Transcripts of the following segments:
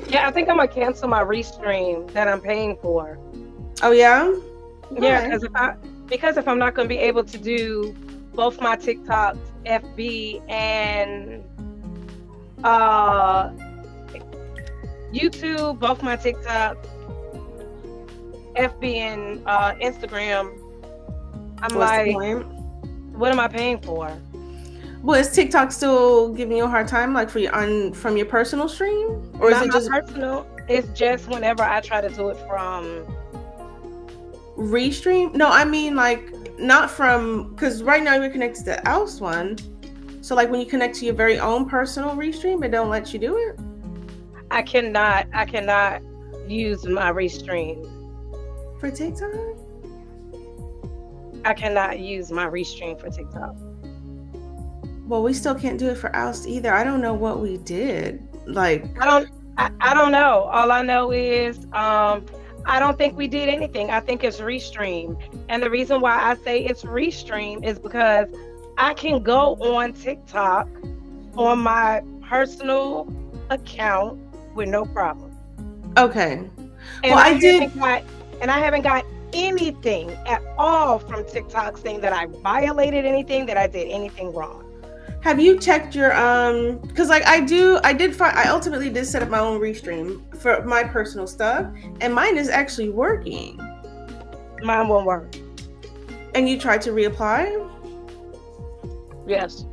Yeah, I think I'm gonna cancel my restream that I'm paying for. Oh yeah. Yeah, Why? because if I'm not gonna be able to do both my TikToks, FB, and uh YouTube, both my TikToks, FB, and Instagram, I'm What's the like, point? what am I paying for? Well, is TikTok still giving you a hard time, like for your on from your personal stream, or is Not it my just personal. It's just whenever I try to do it from. restream? No, I mean like not from because right now you're connected to the Oust one. So like when you connect to your very own personal restream, it don't let you do it I cannot use my restream. for TikTok. I cannot use my restream for TikTok. Well, we still can't do it for Oust either. I don't know what we did. Like, I don't. I don't know. All I know is I don't think we did anything. I think it's restream, and the reason why I say it's restream is because I can go on TikTok on my personal account with no problem. okay. Well, And I I did. haven't got anything at all from TikTok saying that I violated anything, that I did anything wrong. Have you checked your because like I did find I ultimately did set up my own restream for my personal stuff and mine is actually working. Mine won't work. And you tried to reapply? Yes.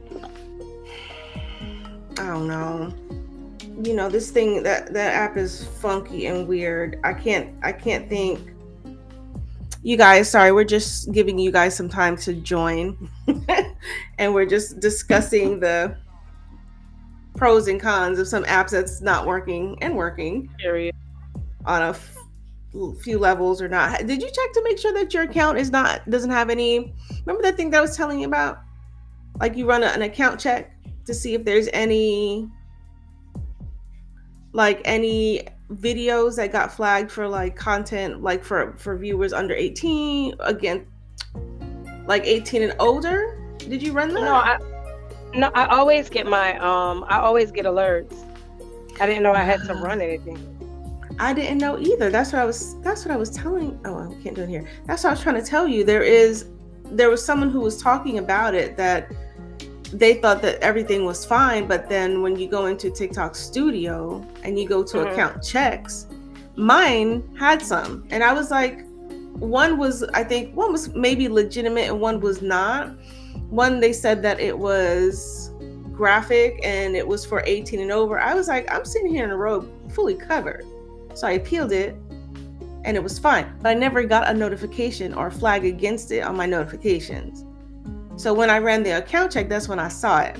I don't know. You know, this thing that app is funky and weird. I can't think. You guys, sorry, we're just giving you guys some time to join. And we're just discussing the pros and cons of some apps that's not working and working Period. on few levels or not. Did you check to make sure that your account is not doesn't have any? Remember that thing that I was telling you about? Like you run an account check to see if there's any videos that got flagged for like content like for viewers under 18, again like 18 and older. Did you run No, that? I always get I always get alerts. I didn't know I had to run anything. I didn't know either. That's what I was telling. Oh, I can't do it here. That's what I was trying to tell you. There was someone who was talking about it that they thought that everything was fine, but then when you go into TikTok Studio and you go to Hmm. account checks, mine had some, and I was like, I think one was maybe legitimate and one was not. One, they said that it was graphic and it was for 18 and over. I was like, I'm sitting here in a robe fully covered. So I appealed it and it was fine. But I never got a notification or a flag against it on my notifications. So when I ran the account check, that's when I saw it.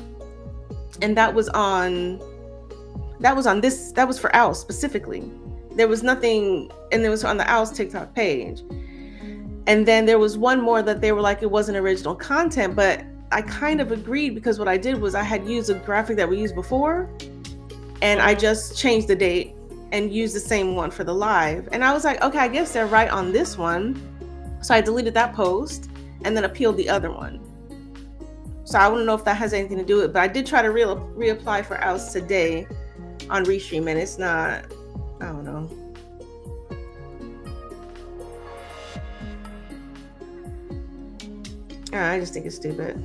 And that was for Owl specifically. There was nothing, and it was on the Owl's TikTok page. And then there was one more that they were like, it wasn't original content, but I kind of agreed because what I did was I had used a graphic that we used before and I just changed the date and used the same one for the live. And I was like, okay, I guess they're right on this one. So I deleted that post and then appealed the other one. So I don't know if that has anything to do with it, but I did try to reapply for Oust today on Restream and it's not, I don't know. I just think it's stupid.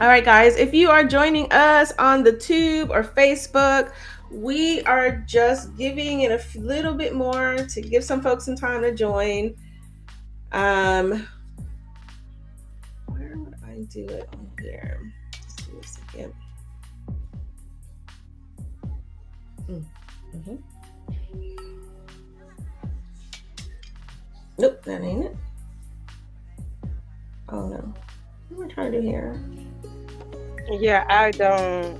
All right, guys, if you are joining us on the Tube or Facebook, we are just giving it a little bit more to give some folks some time to join. Where would I do it on here? Just give me a second. Mm-hmm. Nope, that ain't it. Oh no. What am I trying to do here? Yeah, I don't.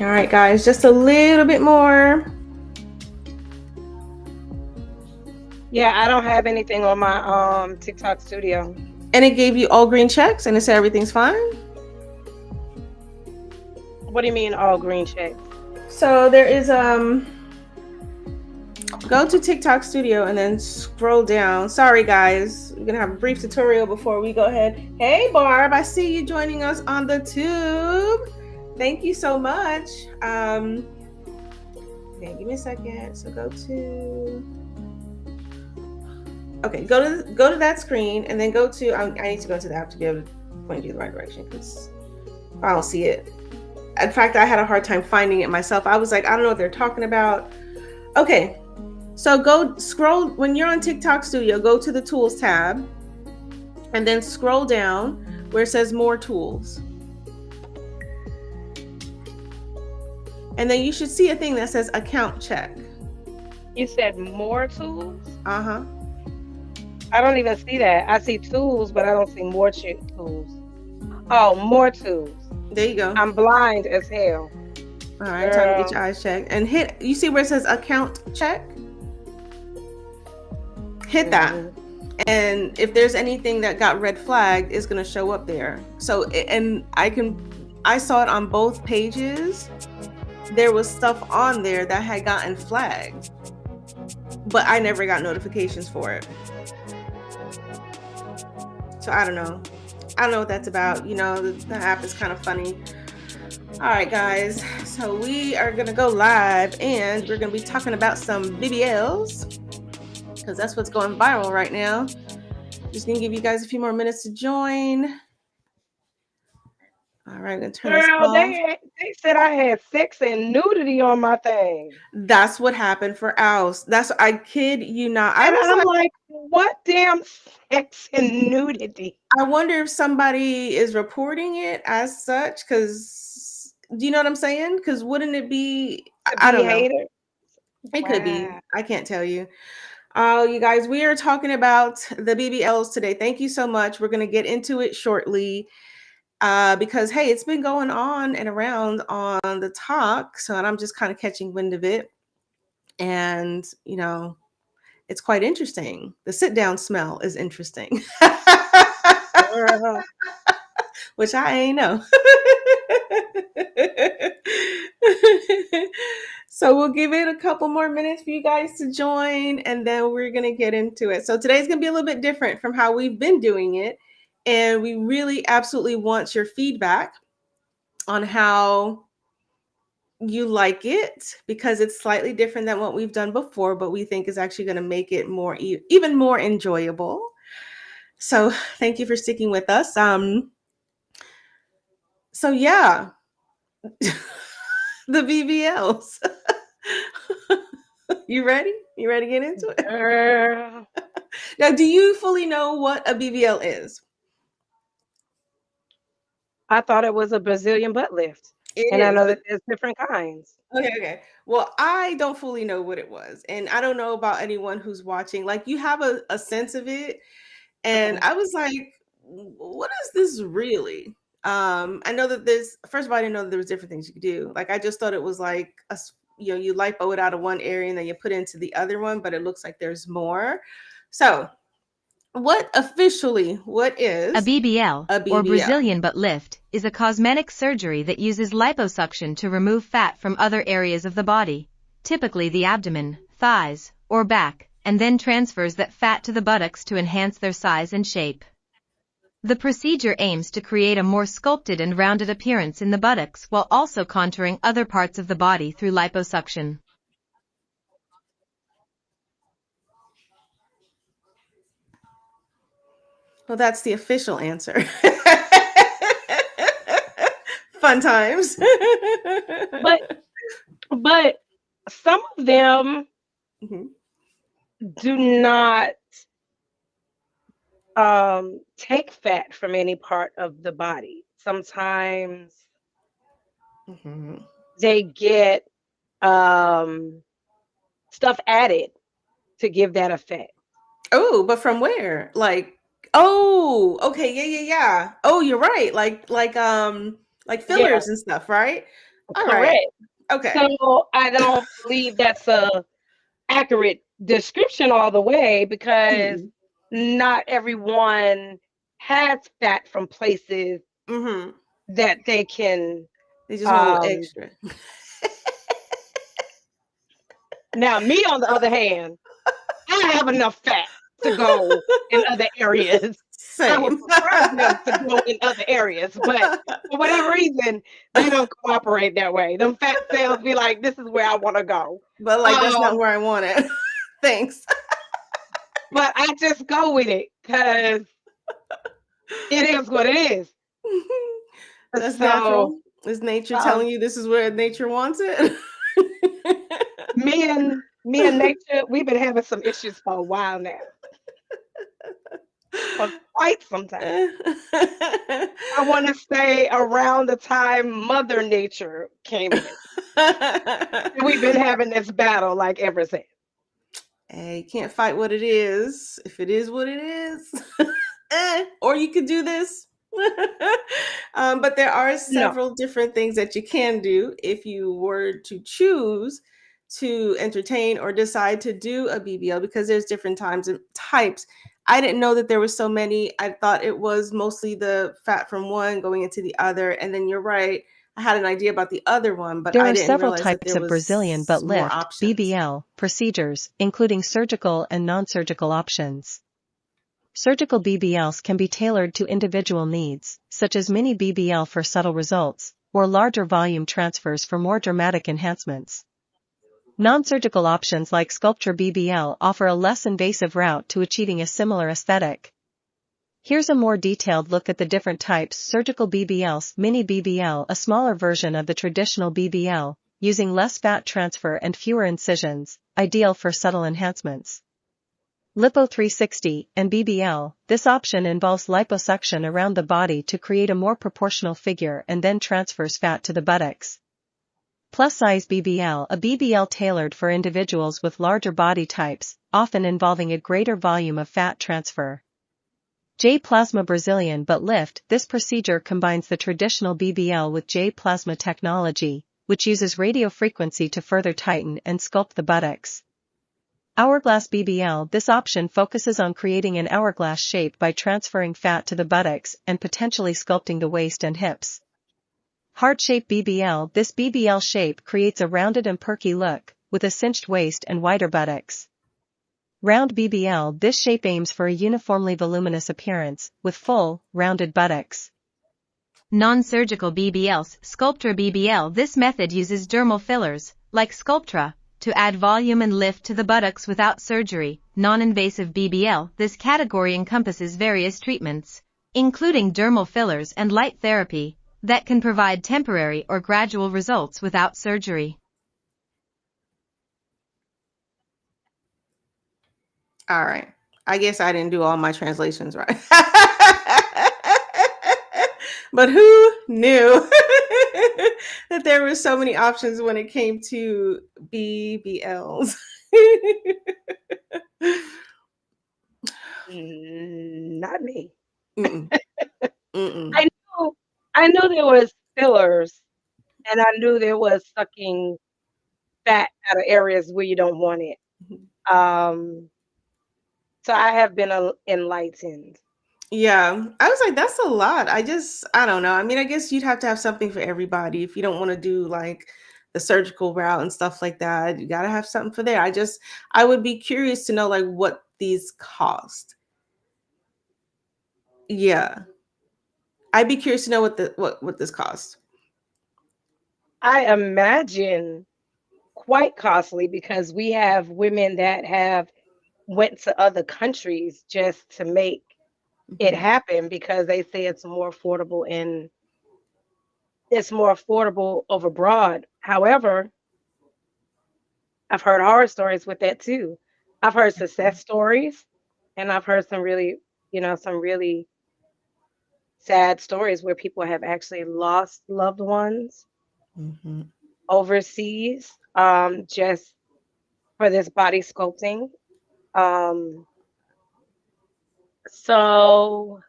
All right, guys, just a little bit more. Yeah, I don't have anything on my TikTok Studio. And it gave you all green checks and it said everything's fine? What do you mean all green checks? So there is Go to TikTok Studio and then scroll down. Sorry, guys. We're going to have a brief tutorial before we go ahead. Hey, Barb, I see you joining us on the tube. Thank you so much. Okay, give me a second. So go to... Okay, go to that screen and then go to... I need to go to the app to be able to point you in the right direction because I don't see it. In fact, I had a hard time finding it myself. I was like, I don't know what they're talking about. Okay, so go scroll. When you're on TikTok Studio, go to the Tools tab and then scroll down where it says More Tools. And then you should see a thing that says Account Check. You said more tools? Uh-huh. I don't even see that. I see tools, but I don't see more tools. Oh, more tools. There you go. I'm blind as hell. All right, time to get your eyes checked. And hit, you see where it says Account Check? Hit that. And if there's anything that got red flagged, it's going to show up there. So, and I saw it on both pages. There was stuff on there that had gotten flagged, but I never got notifications for it. So I don't know. I don't know what that's about. You know, the app is kind of funny. All right, guys. So we are going to go live and we're going to be talking about some BBLs because that's what's going viral right now. Just going to give you guys a few more minutes to join. All right, I'm going to turn this off. They said I had sex and nudity on my thing. That's what happened for Ouse. I kid you not. I'm like, what damn sex and nudity? I wonder if somebody is reporting it as such, because do you know what I'm saying? Because wouldn't it be? I don't know. It could be. I can't tell you. Oh, you guys, we are talking about the BBLs today. Thank you so much. We're going to get into it shortly. Because hey, it's been going on and around on the talk, so and I'm just kind of catching wind of it, and you know, it's quite interesting. The sit down smell is interesting, which I ain't know. So we'll give it a couple more minutes for you guys to join, and then we're gonna get into it. So today's gonna be a little bit different from how we've been doing it. And we really absolutely want your feedback on how you like it, because it's slightly different than what we've done before, but we think is actually going to make it more, even more enjoyable. So thank you for sticking with us. So yeah, the BBLs. You ready? You ready to get into it? Now, do you fully know what a BBL is? I thought it was a Brazilian butt lift. I know that there's different kinds. Okay. Well, I don't fully know what it was. And I don't know about anyone who's watching. Like, you have a sense of it. And I was like, what is this really? I know that first of all, I didn't know that there was different things you could do. Like, I just thought it was like, you lipo it out of one area and then you put it into the other one, but it looks like there's more. So what is a BBL, or Brazilian butt lift, is a cosmetic surgery that uses liposuction to remove fat from other areas of the body, typically the abdomen, thighs, or back, and then transfers that fat to the buttocks to enhance their size and shape. The procedure aims to create a more sculpted and rounded appearance in the buttocks while also contouring other parts of the body through liposuction. Well, that's the official answer. Fun times. but some of them do not take fat from any part of the body. Sometimes they get stuff added to give that effect. Oh, but from where? Like, oh, okay, yeah. Oh, you're right. Like fillers and stuff, right? All correct. Right. Okay. So I don't believe that's a accurate description all the way, because not everyone has fat from places that they can. They just want a little extra. Now, me on the other hand, I have enough fat to go in other areas. I would Same. prefer them to go in other areas, but for whatever reason, they don't cooperate that way. Them fat cells be like, this is where I want to go. But like, that's not where I want it. Thanks. But I just go with it because it is what it is. That's So, natural. Is nature telling you this is where nature wants it? me and nature, we've been having some issues for a while now. For quite some time. I want to say around the time Mother Nature came in. We've been having this battle like ever since. Hey, you can't fight what it is. If it is what it is. Or you could do this. But there are several different things that you can do if you were to choose to entertain or decide to do a BBL, because there's different times and types. I didn't know that there were so many. I thought it was mostly the fat from one going into the other. And then you're right. I had an idea about the other one, but there I are didn't several realize types that there of was Brazilian butt more lift options. BBL procedures, including surgical and non-surgical options. Surgical BBLs can be tailored to individual needs, such as mini BBL for subtle results, or larger volume transfers for more dramatic enhancements. Non-surgical options like Sculpture BBL offer a less invasive route to achieving a similar aesthetic. Here's a more detailed look at the different types. Surgical BBLs. Mini BBL, a smaller version of the traditional BBL, using less fat transfer and fewer incisions, ideal for subtle enhancements. Lipo 360 and BBL. This option involves liposuction around the body to create a more proportional figure and then transfers fat to the buttocks. Plus size BBL, a BBL tailored for individuals with larger body types, often involving a greater volume of fat transfer. J-Plasma Brazilian butt lift. This procedure combines the traditional BBL with J-Plasma technology, which uses radiofrequency to further tighten and sculpt the buttocks. Hourglass BBL. This option focuses on creating an hourglass shape by transferring fat to the buttocks and potentially sculpting the waist and hips. Heart shape BBL. This BBL shape creates a rounded and perky look, with a cinched waist and wider buttocks. Round BBL. This shape aims for a uniformly voluminous appearance, with full, rounded buttocks. Non-surgical BBLs. Sculptra BBL. This method uses dermal fillers, like Sculptra, to add volume and lift to the buttocks without surgery. Non-invasive BBL. This category encompasses various treatments, including dermal fillers and light therapy, that can provide temporary or gradual results without surgery. All right. I guess I didn't do all my translations right. But who knew that there were so many options when it came to BBLs? Not me. Mm-mm. Mm-mm. I knew there was fillers, and I knew there was sucking fat out of areas where you don't want it. So I have been enlightened. Yeah, I was like, that's a lot. I don't know. I mean, I guess you'd have to have something for everybody if you don't want to do like the surgical route and stuff like that. You got to have something for there. I would be curious to know like what these cost. Yeah, I'd be curious to know what this costs. I imagine quite costly, because we have women that have went to other countries just to make it happen, because they say it's more affordable over abroad. However, I've heard horror stories with that too. I've heard success stories, and I've heard some really sad stories where people have actually lost loved ones overseas, just for this body sculpting. So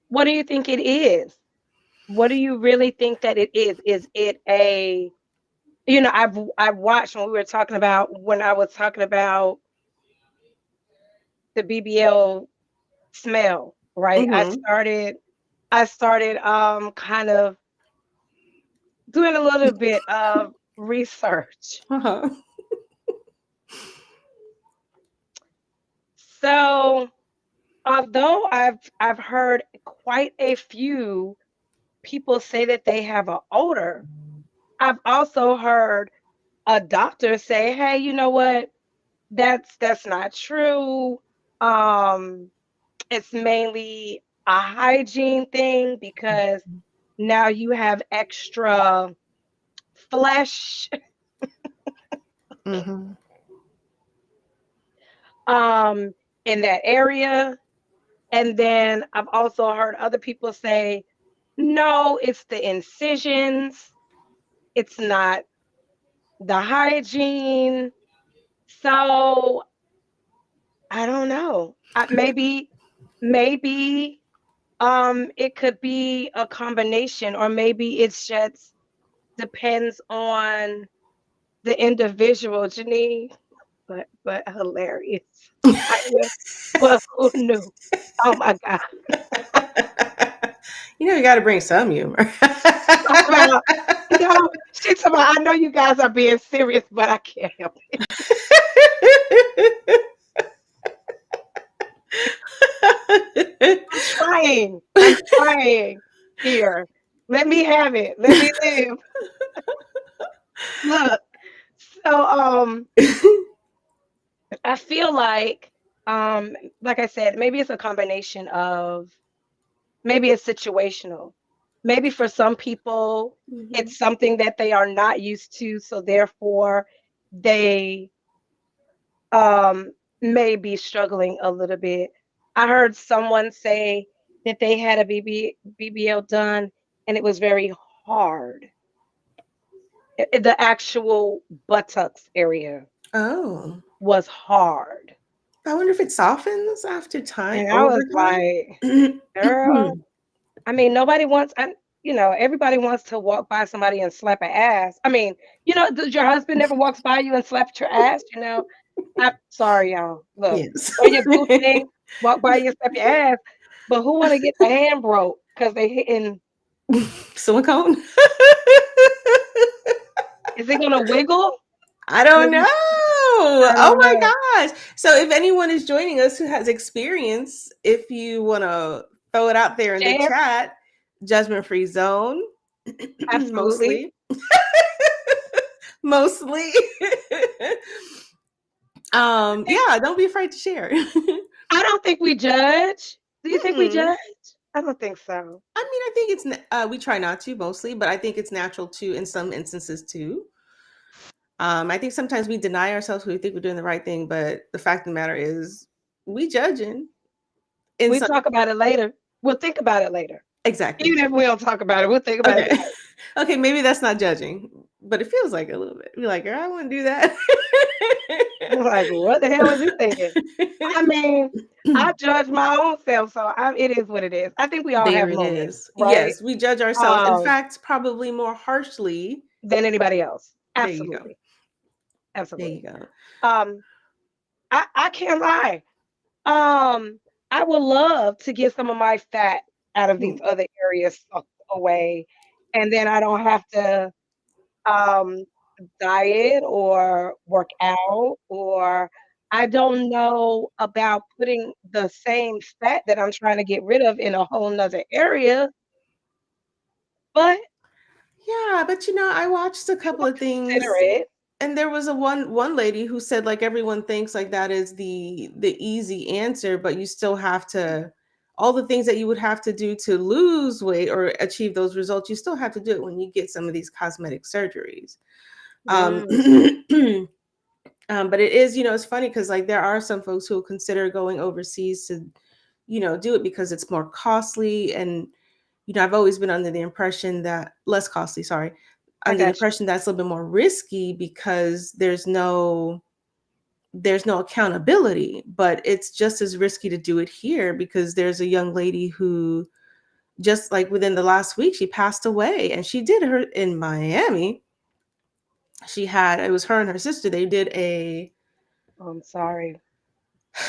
what do you think it is? What do you really think that it is? Is it a, I've watched when I was talking about the BBL smell, right? I started kind of doing a little bit of research. So, although I've heard quite a few people say that they have an odor, I've also heard a doctor say, "Hey, you know what? That's not true. Um, it's mainly a hygiene thing because now you have extra flesh Mm-hmm. um in that area." And then I've also heard other people say, "No, it's the incisions. It's not the hygiene." So I don't know. Maybe it could be a combination, or maybe it's just depends on the individual, Janine. But hilarious. I am. But who knew? Oh my God. You got to bring some humor. Talk about, she talking about, I know you guys are being serious, but I can't help it. I'm trying. I'm trying here. Let me have it. Let me live. Look. So I feel like I said, maybe it's a combination of, maybe it's situational. Maybe for some people Mhm. it's something that they are not used to, so therefore they may be struggling a little bit. I heard someone say that they had a BBL done and it was very hard. The actual buttocks area Oh, was hard. I wonder if it softens after time, And I was over like, time. girl, I mean, nobody wants, everybody wants to walk by somebody and slap an ass. I mean, does your husband never walks by you and slaps your ass? I'm sorry, y'all. Look, Yes. or your boo thing, walk by you and slap your ass. But who want to get the hand broke because they hitting? Silicone? Is it gonna wiggle? I don't know. Maybe I Oh don't my know. gosh. So if anyone is joining us who has experience, if you want to throw it out there in the Share, chat, judgment free zone, absolutely. mostly. Mostly. Yeah, don't be afraid to share. I don't think we judge. Do you think we Mm-mm. judge? I don't think so. I mean, I think we try not to mostly, but I think it's natural to in some instances too. I think sometimes we deny ourselves. We think we're doing the right thing, but the fact of the matter is, we judging in We some. talk about it later. We'll think about it later. Exactly. Even if we don't talk about it, we'll think about it Okay. tonight. Okay, maybe that's not judging, but it feels like a little bit. You're like, girl, I want to do that. I'm like, what the hell was you thinking? I mean, I judge my own self, so it is what it is. I think we all There have it moments, is. right? Yes, we judge ourselves. In Um, fact, probably more harshly. than anybody else. There you go. Absolutely. There you Absolutely. go. Um, I can't lie. Um, I would love to get some of my fat out of these Hmm. other areas sucked away, and then I don't have to um diet or work out, or I don't know about putting the same fat that I'm trying to get rid of in a whole nother area, but Yeah, but I watched a couple of consider things, it. and there was a one lady who said like everyone thinks like that is the easy answer, but you still have to all the things that you would have to do to lose weight or achieve those results, you still have to do it when you get some of these cosmetic surgeries. Um, Mm, but it is, it's funny because like there are some folks who will consider going overseas to, do it because it's more costly. And, I've always been under the impression that less costly, sorry, I under the got you. impression that's a little bit more risky because there's no accountability, but it's just as risky to do it here because there's a young lady who just like within the last week, she passed away and she did her in Miami. It was her and her sister. They did I'm sorry.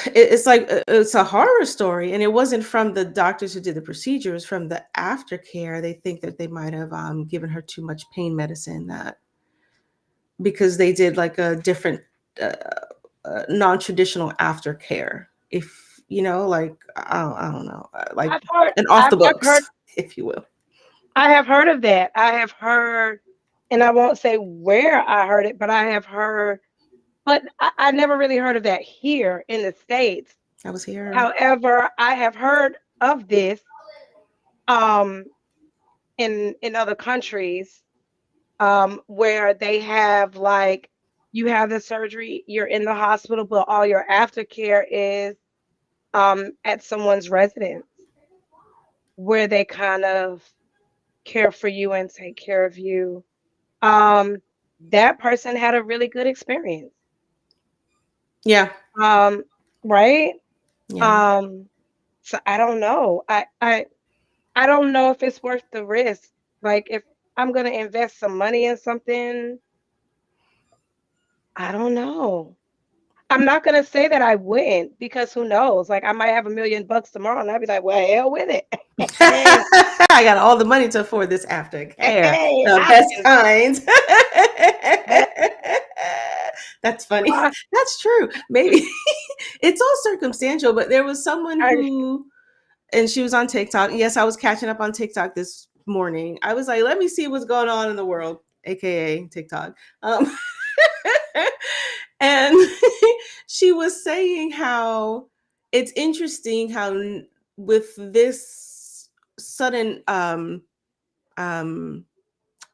it's like it's a horror story, and it wasn't from the doctors who did the procedure, it was from the aftercare. They think that they might have given her too much pain medicine, that because they did like a different uh, non-traditional aftercare. if you know, like I don't know, like I've heard, an off I've, the I've heard, books, if you will. I have heard of that. I have heard, and I won't say where I heard it, but I have heard, but I never really heard of that here in the States. I was here. However, I have heard of this um in other countries where they have like you have the surgery, you're in the hospital, but all your aftercare is at someone's residence where they kind of care for you and take care of you. Um, that person had a really good experience. Yeah, Um, right? yeah. Um, so I don't know. I don't know if it's worth the risk. Like if I'm gonna invest some money in something, I don't know. I'm not gonna say that I wouldn't because who knows? Like I might have $1,000,000 tomorrow, and I'd be like, "Well, hell with it." Hey, I got all the money to afford this aftercare, hey, the I best can. kind. That, That's funny. I, That's true. Maybe it's all circumstantial, but there was someone I, who, and she was on TikTok. Yes, I was catching up on TikTok this morning. I was like, let me see what's going on in the world, aka TikTok. And she was saying how it's interesting how with this sudden um,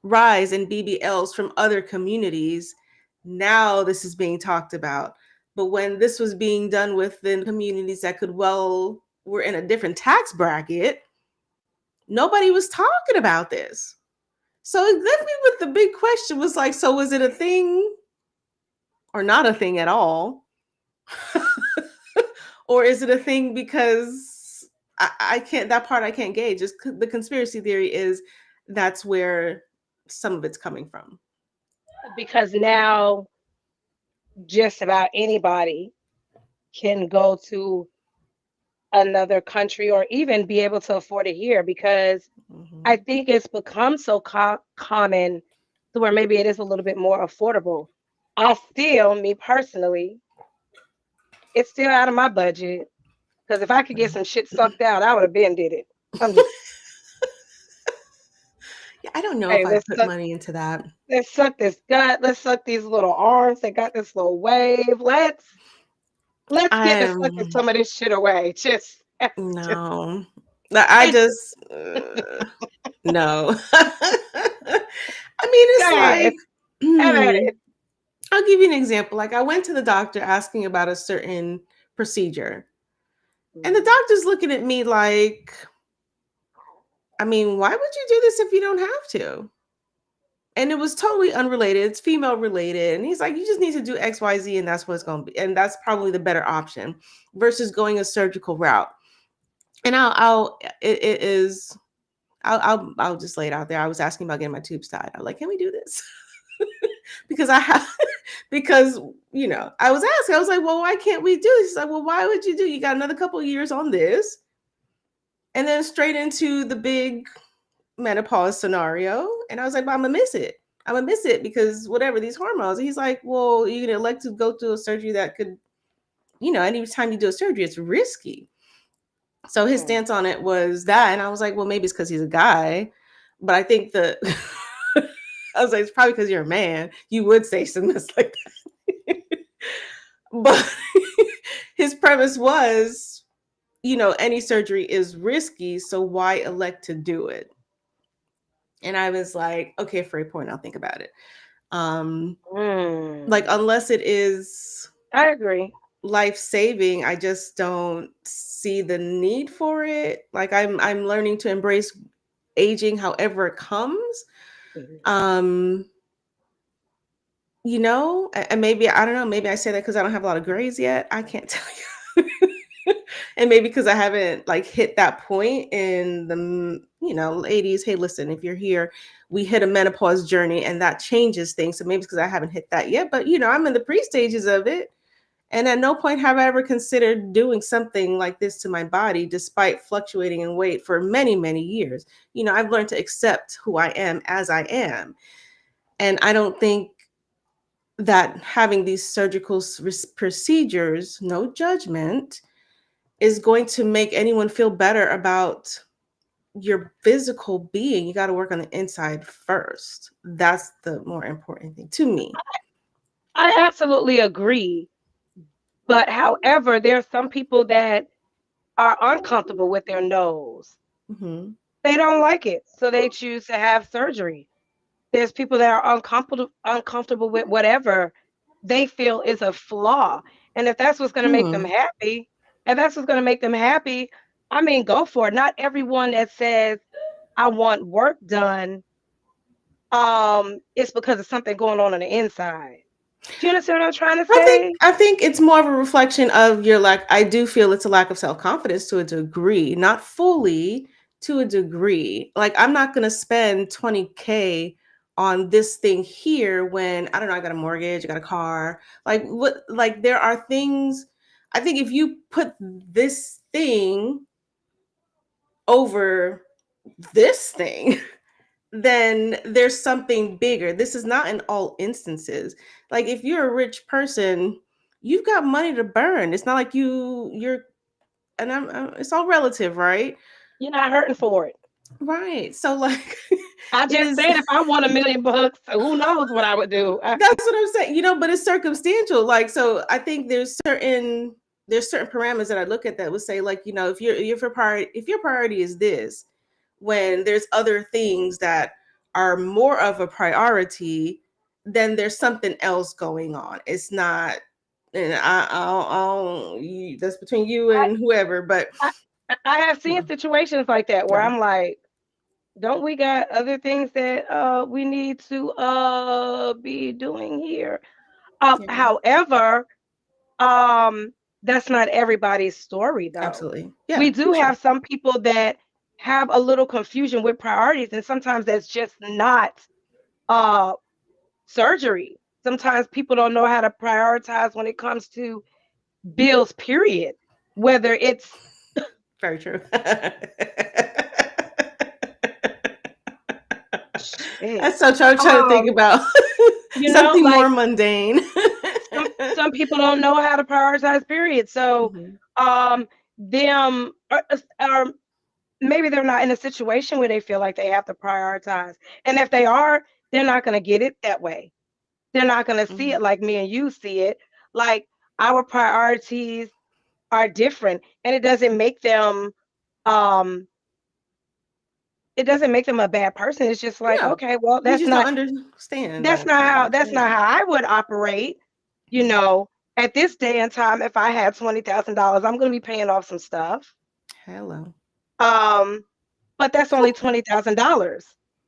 rise in BBLs from other communities, now this is being talked about. But when this was being done within communities that could were in a different tax bracket, nobody was talking about this. So it left me with the big question was like, so was it a thing or not a thing at all? Or is it a thing because I can't, that part I can't gauge. Just the conspiracy theory is that's where some of it's coming from. because now just about anybody can go to another country or even be able to afford it here because Mm-hmm. I think it's become so common to where maybe it is a little bit more affordable. I still, me personally, it's still out of my budget because if I could get some shit sucked out, I would have been did it. I'm just, Yeah, I don't know if hey, I put money into that. let's suck this gut, let's suck these little arms. They got this little wave. Let's get to sucking I'm some of this shit away. Just no, I it's just no. I mean, it's sad. like Sad. I'll give you an example. Like I went to the doctor asking about a certain procedure, and the Mhm. doctor's looking at me like, I mean, why would you do this if you don't have to? And it was totally unrelated. It's female related. And he's like, you just need to do XYZ, and that's what it's going to be. And that's probably the better option versus going a surgical route. And it is, I'll just lay it out there. I was asking about getting my tubes tied. I'm like, can we do this? Because I have, because, you know, I was asking, I was like, well, why can't we do this? She's like, well, why would you do? You got another couple of years on this. And then straight into the big menopause scenario. And I was like, but I'm gonna miss it. I'm gonna miss it because whatever these hormones. And he's like, well, you're gonna elect to go through a surgery that could, you know, anytime you do a surgery, it's risky. So his Mm. stance on it was that, and I was like, well, maybe it's because he's a guy, but I think that I was like, it's probably because you're a man. You would say something that's like that. But his premise was, you know, any surgery is risky, so why elect to do it? And I was like, okay, for a point, I'll think about it. Like Mm. unless it is I agree. life saving, I just don't see the need for it. Like I'm learning to embrace aging however it comes. Mhm. Um, you know, and maybe I don't know, maybe I say that because I don't have a lot of grays yet. I can't tell you. And maybe because I haven't like hit that point in the, you know, ladies, hey, listen, if you're here, we hit a menopause journey and that changes things. So maybe it's because I haven't hit that yet, but you know, I'm in the pre-stages of it. And at no point have I ever considered doing something like this to my body, despite fluctuating in weight for many, many years. You know, I've learned to accept who I am as I am. And I don't think that having these surgical procedures, no judgment, is going to make anyone feel better about your physical being. You got to work on the inside first. That's the more important thing to me. I absolutely agree. But however, there are some people that are uncomfortable with their nose. Mm-hmm. They don't like it, so they choose to have surgery. There's people that are uncomfortable with whatever they feel is a flaw. And if that's what's going to make them Hmm. happy, if that's what's going to make them happy, I mean, go for it. Not everyone that says I want work done, it's because of something going on the inside. Do you understand what I'm trying to say? I think it's more of a reflection of your lack. I do feel it's a lack of self-confidence to a degree, not fully, to a degree. Like I'm not going to spend 20K on this thing here when I don't know, I got a mortgage, I got a car. Like what, like there are things. I think if you put this thing over this thing, then there's something bigger. This is not in all instances. Like if you're a rich person, you've got money to burn. It's not like you're and it's all relative, right? You're not hurting for it. Right. So like I it just is. said if I won $1 million, who knows what I would do? That's what I'm saying. But it's circumstantial. Like so I think there's certain parameters that I look at that would say like, if your priority is this, when there's other things that are more of a priority, then there's something else going on. It's not, and that's between you I, and whoever. But I, I have seen situations like that where yeah, I'm like, don't we got other things that we need to be doing here? yeah, However, um, that's not everybody's story though. absolutely, yeah, We do for sure. have some people that have a little confusion with priorities, and sometimes that's just not uh surgery. Sometimes people don't know how to prioritize when it comes to bills, period. Whether it's Very true. shit. That's so true. I'm trying to think about something Like more mundane. some people don't know how to prioritize, period. So Mhm. them or maybe they're not in a situation where they feel like they have to prioritize. And if they are, they're not going to get it that way. They're not going to see Mhm. it like me and you see it. Like our priorities are different, and um it doesn't make them a bad person. It's just like, No, okay, well, we just don't understand that's that not how sometimes. that's not Yeah. how I would operate. You know, at this day and time, if I had $20,000, I'm going to be paying off some stuff. Hello. Um, but that's only $20,000.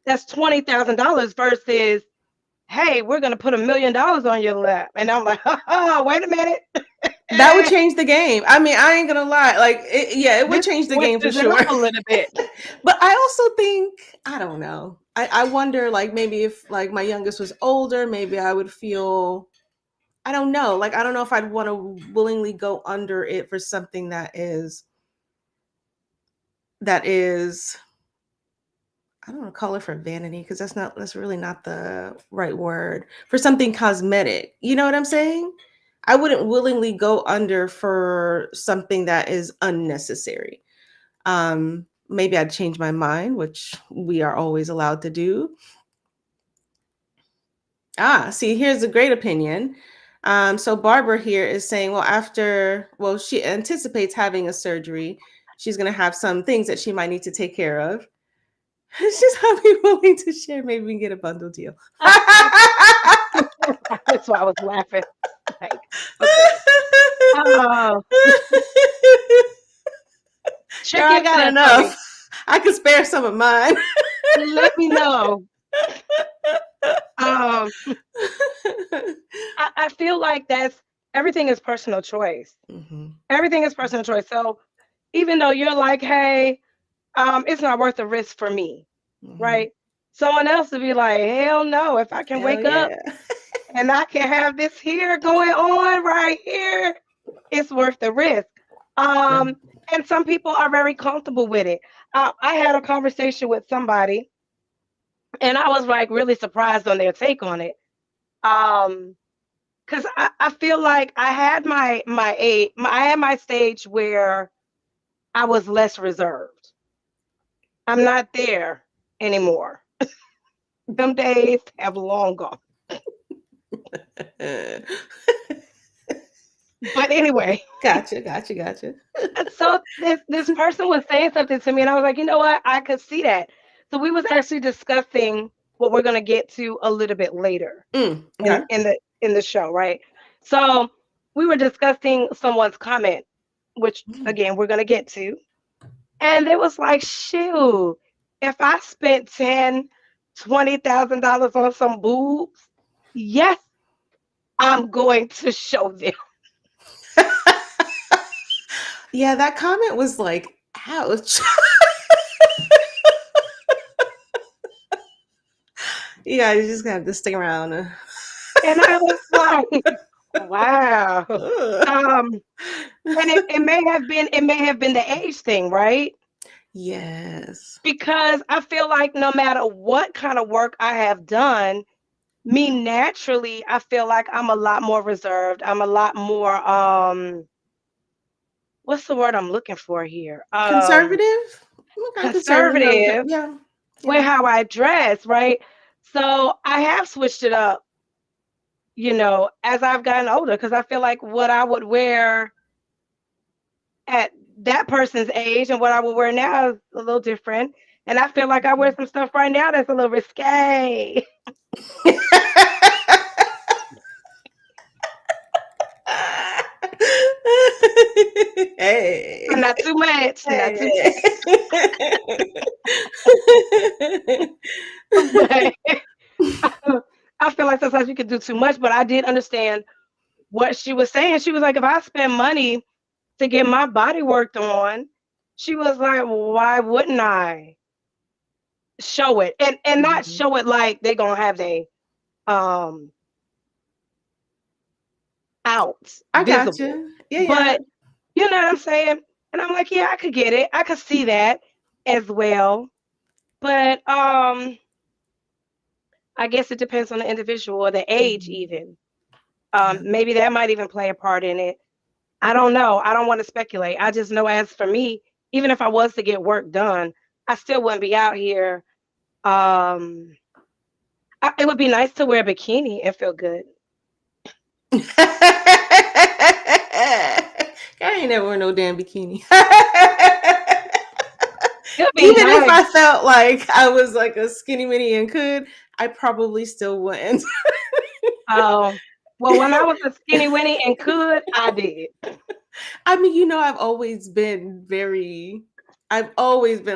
That's $20,000 versus, hey, we're going to put $1 million on your lap, and I'm like, oh, wait a minute, That would change the game. I mean, I ain't gonna lie. Like, yeah, it would this change the game for switches it sure. up a little bit. But I also think, I don't know. I wonder, like, maybe if like my youngest was older, maybe I would feel. I don't know. Like, I don't know if I'd want to willingly go under it for something that is. I don't want to call it for vanity because that's really not the right word for something cosmetic. You know what I'm saying? I wouldn't willingly go under for something that is unnecessary. Maybe I'd change my mind, which we are always allowed to do. See, here's a great opinion. So Barbara here is saying, well, she anticipates having a surgery. She's going to have some things that she might need to take care of. It's just how be willing to share. Maybe we can get a bundle deal. That's why I was laughing. Like, okay. Oh, Girl, check I into got that for enough. me. I could spare some of mine. Let me know. Um, I feel like that's everything is personal choice. Hmm. Everything is personal choice. So even though you're like, hey, it's not worth the risk for me, Hmm. right? Someone else would be like, hell no, if I can Hell wake up yeah. and I can have this here going on right here, it's worth the risk. Yeah. Um, and some people are very comfortable with it. I had a conversation with somebody, and I was like really surprised on their take on it. Because I feel like I had I had my stage where I was less reserved. I'm not there anymore. Them days have long gone. But anyway, Gotcha. so this person was saying something to me, and I was like, you know what? I could see that. So we was actually discussing what we're gonna get to a little bit later Okay. in the show, right? So we were discussing someone's comment, which again we're gonna get to, and it was like, shoot, if I spent $20,000 on some boobs, yes, I'm going to show them. Yeah, that comment was like, ouch. You guys just have to stick around. And I was like, wow. And it may have been the age thing, right? Yes. Because I feel like no matter what kind of work I have done, me naturally, I feel like I'm a lot more reserved. I'm a lot more what's the word I'm looking for here? Conservative? Okay, conservative. Conservative Yeah. with how I dress, right? So I have switched it up, as I've gotten older, because I feel like what I would wear at that person's age and what I would wear now is a little different. And I feel like I wear some stuff right now that's a little risque. Hey. Not too much. Not too much. But I feel like sometimes you can do too much, but I did understand what she was saying. She was like, if I spend money to get my body worked on, she was like, why wouldn't I show it? And not show it like they're gonna have they um out I got visible. you. Yeah. But you know what I'm saying? And I'm like, yeah, I could get it. I could see that as well. But I guess it depends on the individual or the age even. Maybe that might even play a part in it. I don't know. I don't want to speculate. I just know as for me, even if I was to get work done, I still wouldn't be out here. It would be nice to wear a bikini and feel good. I ain't never wear no damn bikini. Even nice. If I felt like I was like a skinny mini and could, I probably still wouldn't. Well, when I was a skinny winnie and could, I did. I mean, I've always been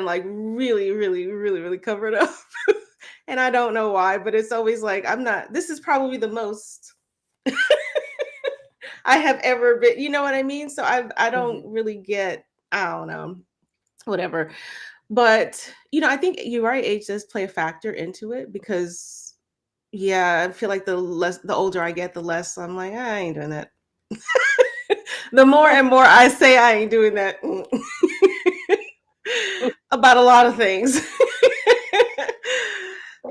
like really, really, really, really covered up. And I don't know why, but it's always like, this is probably the most I have ever been, you know what I mean? So I don't really get, I don't know, whatever. But, I think you're right, age does play a factor into it because, yeah, I feel like the older I get, the less I'm like, I ain't doing that. The more and more I say I ain't doing that about a lot of things.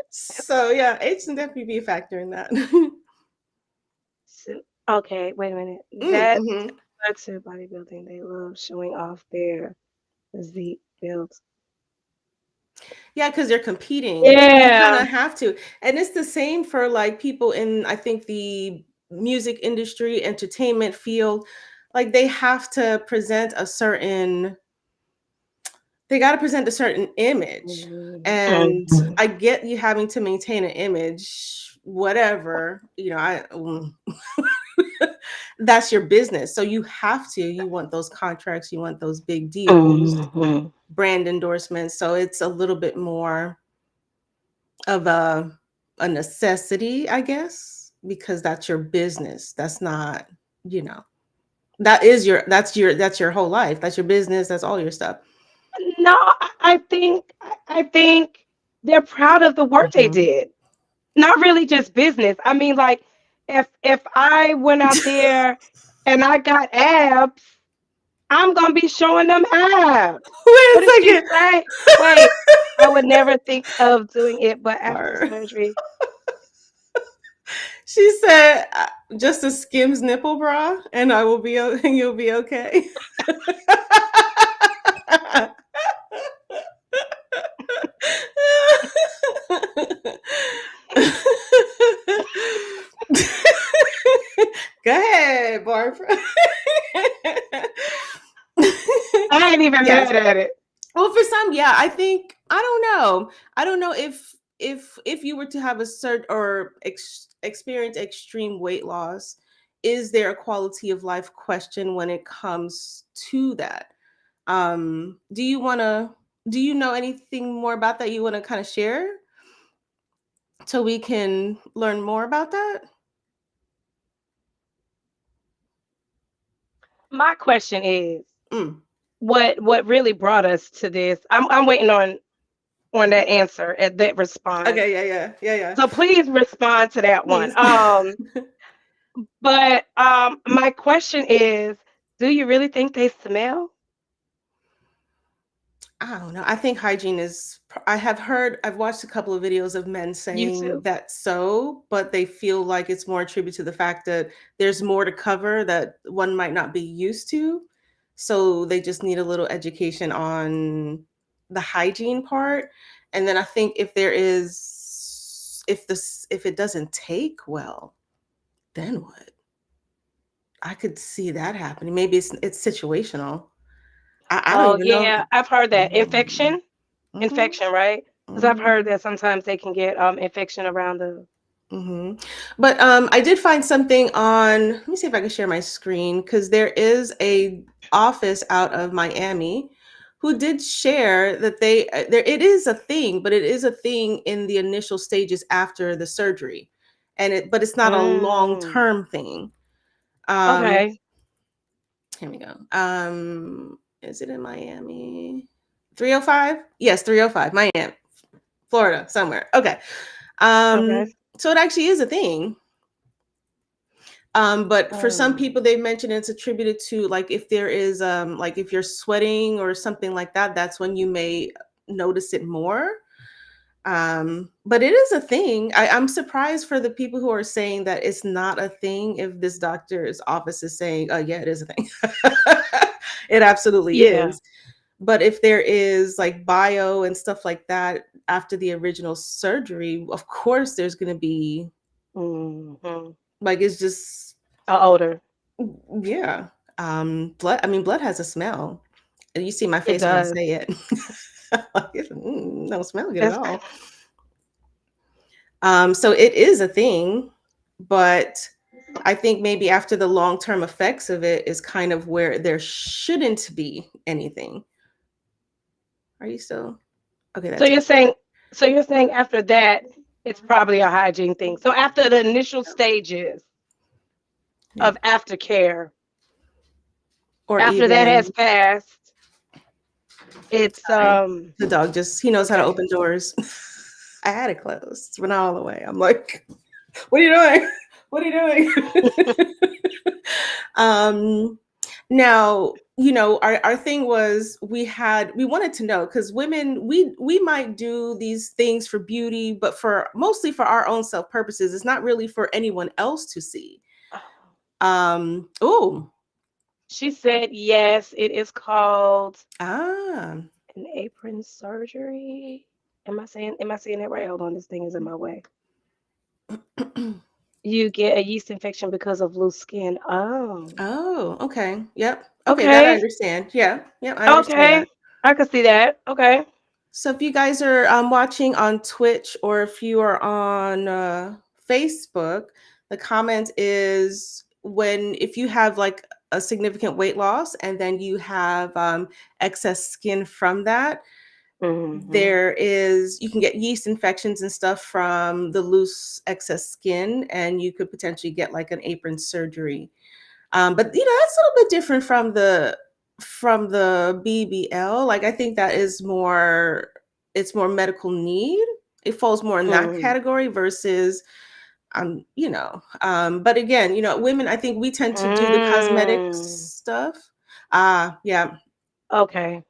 So, yeah, age can definitely be a factor in that. Okay, wait a minute. That's bodybuilding. They love showing off their physique builds. Yeah, because they're competing. Yeah. You kind of have to. And it's the same for like people in, I think, the music industry, entertainment field. Like they have to present they got to present a certain image. And I get you having to maintain an image, whatever, that's your business. So you want those contracts, you want those big deals, brand endorsements. So it's a little bit more of a necessity, I guess, because that's your business. That's not, that's your whole life. That's your business. That's all your stuff. No, I think they're proud of the work they did. Not really just business. I mean, like if I went out there and I got abs, I'm gonna be showing them abs. Wait a second. Say? Wait, I would never think of doing it, but after surgery. She said, "Just a Skims nipple bra, and you'll be okay." Go ahead, Barbara. I ain't even Yes. mad at it. Well, for some, yeah, I think I don't know. I don't know if you were to have a cert or experience extreme weight loss, is there a quality of life question when it comes to that? Do you want to? Do you know anything more about that? You want to kind of share so we can learn more about that? My question is, Mm. what really brought us to this? I'm waiting on that answer at that response. Okay. Yeah. So please respond to that one. Please. But my question is, do you really think they smell? I don't know. I think hygiene is. I have heard. I've watched a couple of videos of men You saying too? that so, but they feel like it's more attributed to the fact that there's more to cover that one might not be used to. So they just need a little education on the hygiene part. And then I think if there is, if it doesn't take well, then what? I could see that happening. Maybe it's situational. I don't Oh even know. yeah, I've heard that Mm-hmm. infection, right? Because I've heard Mm-hmm. that sometimes they can get infection around the. Mm-hmm. But I did find something on. Let me see if I can share my screen because there is a office out of Miami who did share that they there it is a thing, but it is a thing in the initial stages after the surgery, and it but it's not a long Mm, term thing. Um, okay. Here we go. Is it in Miami? 305? Yes, 305, Miami, Florida, somewhere. Okay. Okay. So it actually is a thing. But for some Mm, people, they've mentioned it's attributed to like if there is like if you're sweating or something like that, that's when you may notice it more. But it is a thing. I'm surprised for the people who are saying that it's not a thing if this doctor's office is saying, oh yeah, it is a thing. It absolutely yeah. is. But if there is like bio and stuff like that after the original surgery, of course there's going to be Mm-hmm. like it's just Odor. yeah. Blood. I mean, blood has a smell. And you see my It face when I does. say it. Like, don't smell good at That's all. So it is a thing, but I think maybe after the long term effects of it is kind of where there shouldn't be anything. Are you still okay? so That's you're good. saying so you're saying after that it's probably a hygiene thing. So after the initial stages Yeah. of aftercare, Or after that has even passed, it's sorry, the dog just he knows how to okay. open doors. I had it closed. It went all the way. I'm like, what are you doing? What are you doing? Now, our thing was we wanted to know because women, we might do these things for beauty, but for mostly for our own self purposes. It's not really for anyone else to see. Oh, She said yes, it is called ah, an apron surgery. Am I saying that right? Hold on, this thing is in my way. You get a yeast infection because of loose skin. Oh. oh, okay. Yep. Okay, that I Okay. understand. Yeah, I understand Okay. that. I could see that. Okay. So if you guys are watching on Twitch or if you are on Facebook, the comment is when if you have like a significant weight loss and then you have excess skin from that, Hmm. there is you can get yeast infections and stuff from the loose excess skin, and you could potentially get like an apron surgery. But that's a little bit different from the BBL. Like I think that is more it's more medical need. It falls more in that Hmm. category versus but again, women I think we tend to do the cosmetics Mm. stuff. Yeah. Okay.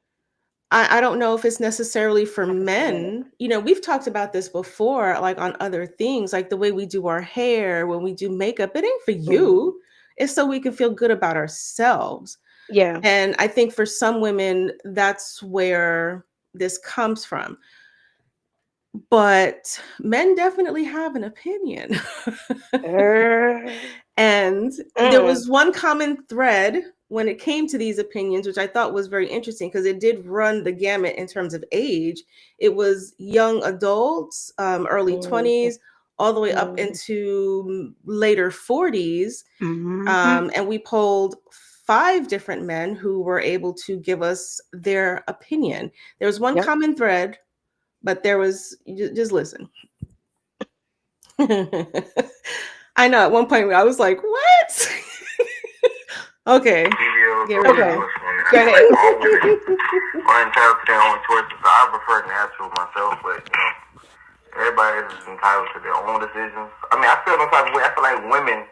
I don't know if it's necessarily for I could see that. men. We've talked about this before, like on other things, like the way we do our hair, when we do makeup, it ain't for Hmm. you. It's so we can feel good about ourselves. Yeah. And I think for some women, that's where this comes from. But men definitely have an opinion. And there was one common thread when it came to these opinions, which I thought was very interesting because it did run the gamut in terms of age. It was young adults, early 20s, all the way up into later 40s. And we polled 5 different men who were able to give us their opinion. There was one common thread, but there was, just listen. I know at one point I was like, what? Okay. Get ready. Okay. Go ahead. All women are entitled to their own choices. I prefer natural myself, but everybody is entitled to their own decisions. I mean, I feel no type of way. I feel like women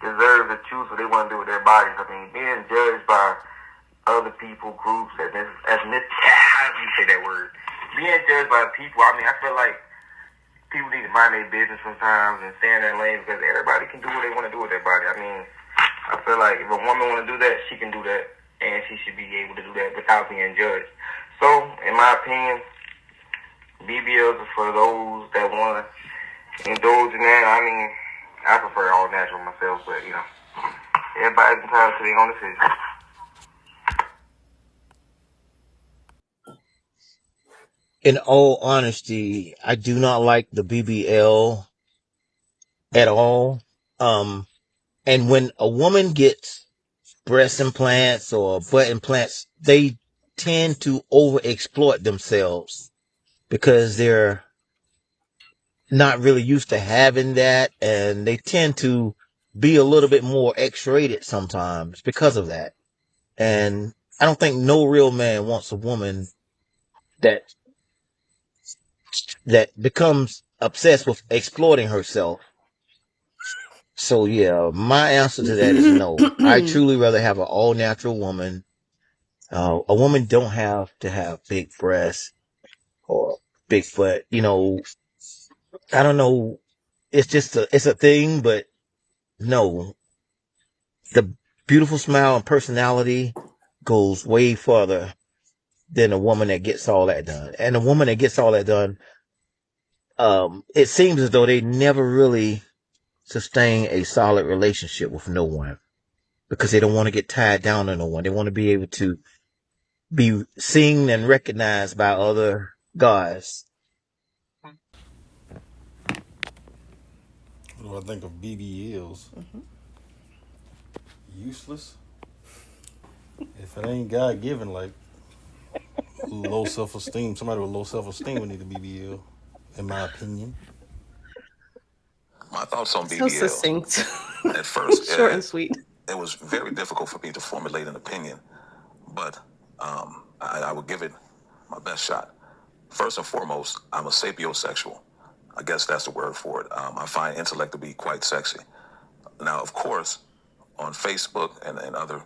deserve to choose what they want to do with their bodies. I mean, being judged by other people, groups, how do you say that word? Being judged by people, I mean, I feel like people need to mind their business sometimes and stay in their lane because everybody can do what they want to do with their body. I mean, I feel like if a woman want to do that, she can do that, and she should be able to do that without being judged. So, in my opinion, BBLs are for those that want to indulge in that. I mean, I prefer all natural myself, but everybody's entitled to their own decision. In all honesty, I do not like the BBL at all. And when a woman gets breast implants or butt implants, they tend to overexploit themselves because they're not really used to having that, and they tend to be a little bit more X-rated sometimes because of that. And I don't think no real man wants a woman that becomes obsessed with exploiting herself. So yeah, my answer to that is no. I truly rather have an all natural woman. A woman don't have to have big breasts or big butt. I don't know. It's just it's a thing, but no, the beautiful smile and personality goes way further than a woman that gets all that done. And a woman that gets all that done, it seems as though they never really sustain a solid relationship with no one because they don't want to get tied down to no one. They want to be able to be seen and recognized by other guys. What do I think of BBLs? Useless. If it ain't God given, like low self esteem, somebody with low self esteem would need a BBL, in my opinion. My thoughts on BBL. So succinct. At first, short and sweet. It was very difficult for me to formulate an opinion, but I would give it my best shot. First and foremost, I'm a sapiosexual. I guess that's the word for it. I find intellect to be quite sexy. Now, of course, on Facebook and other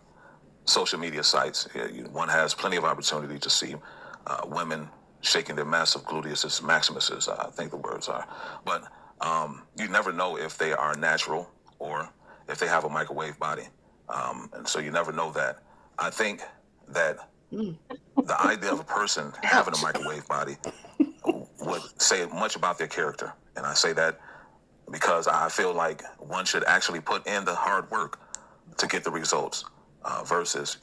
social media sites, one has plenty of opportunity to see women shaking their massive gluteus maximuses, I think the words are. But you never know if they are natural or if they have a microwave body. And so you never know that. I think that the idea of a person having a microwave body would say much about their character. And I say that because I feel like one should actually put in the hard work to get the results versus,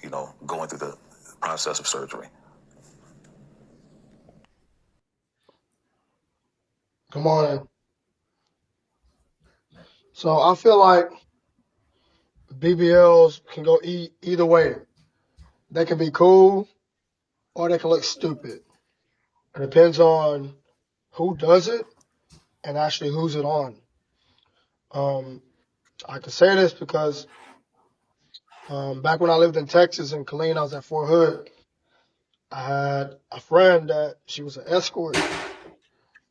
going through the process of surgery. Good morning. So I feel like BBLs can go either way. They can be cool or they can look stupid. It depends on who does it and actually who's it on. I can say this because back when I lived in Texas in Killeen, I was at Fort Hood. I had a friend that she was an escort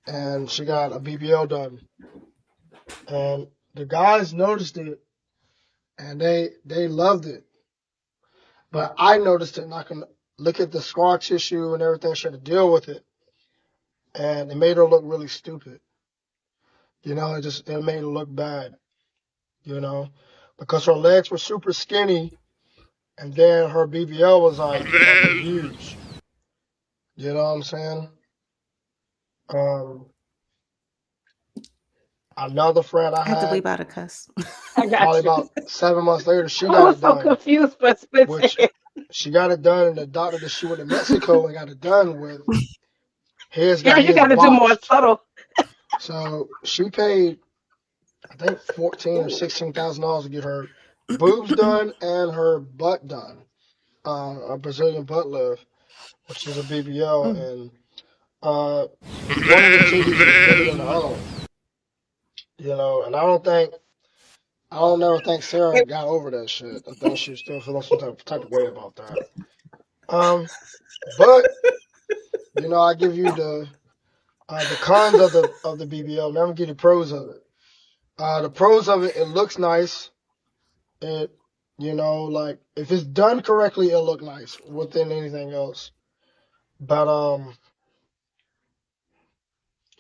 and she got a BBL done. And the guys noticed it and they loved it. But I noticed it and I can look at the scar tissue and everything she had to deal with it. And it made her look really stupid. It made her look bad, because her legs were super skinny and then her BBL was like fucking huge. You know what I'm saying? Um, Another friend I I had to had, bleep out a cuss. I probably got you. about 7 months later, she I got it was so done. confused for a split Which second. she got it done, and the doctor that she went to Mexico and got it done with, his Girl, got you his got to do more botched. subtle. So she paid, I think, $14,000 or $16,000 to get her boobs done and her butt done. A Brazilian butt lift, which is a BBL, Mm. and one of the titties was bigger than the other one. And I don't never think Sarah got over that shit. I think she's still feeling some type of way about that. But I give you the cons of the BBL. Now I'm gonna give you the pros of it. The pros of it, it looks nice. It, like if it's done correctly, it'll look nice within anything else. But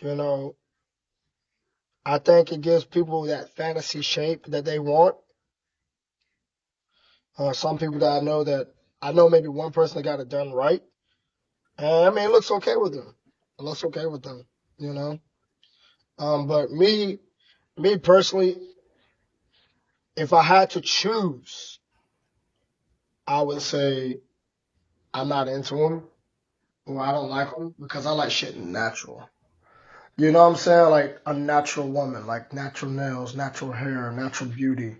you know, I think it gives people that fantasy shape that they want. Some people that I know maybe one person that got it done right, and I mean it looks okay with them. It looks okay with them, you know. But me personally, if I had to choose, I would say I'm not into them or I don't like them because I like shit natural. You know what I'm saying? Like a natural woman, like natural nails, natural hair, natural beauty,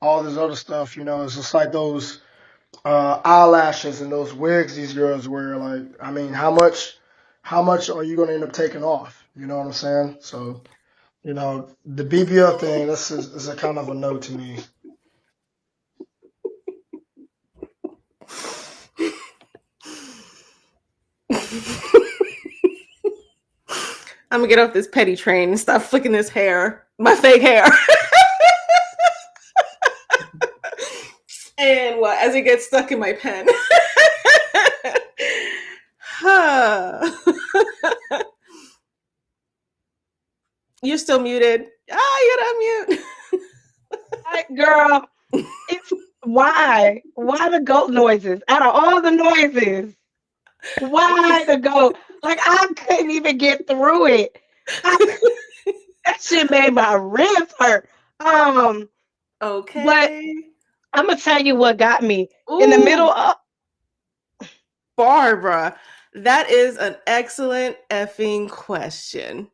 all this other stuff. It's just like those eyelashes and those wigs these girls wear. Like, I mean, how much are you gonna end up taking off? You know what I'm saying? So, the BBL thing, this is a kind of a no to me. I'm gonna get off this petty train and stop flicking this hair, my fake hair. And what? As it gets stuck in my pen. You're still muted. You gotta unmute. Girl, it's why? Why the goat noises? Out of all the noises, why the goat? Like I couldn't even get through it. That shit made my ribs hurt. But Okay. I'm gonna tell you what got me in the Ooh, middle of. Barbara, that is an excellent effing question.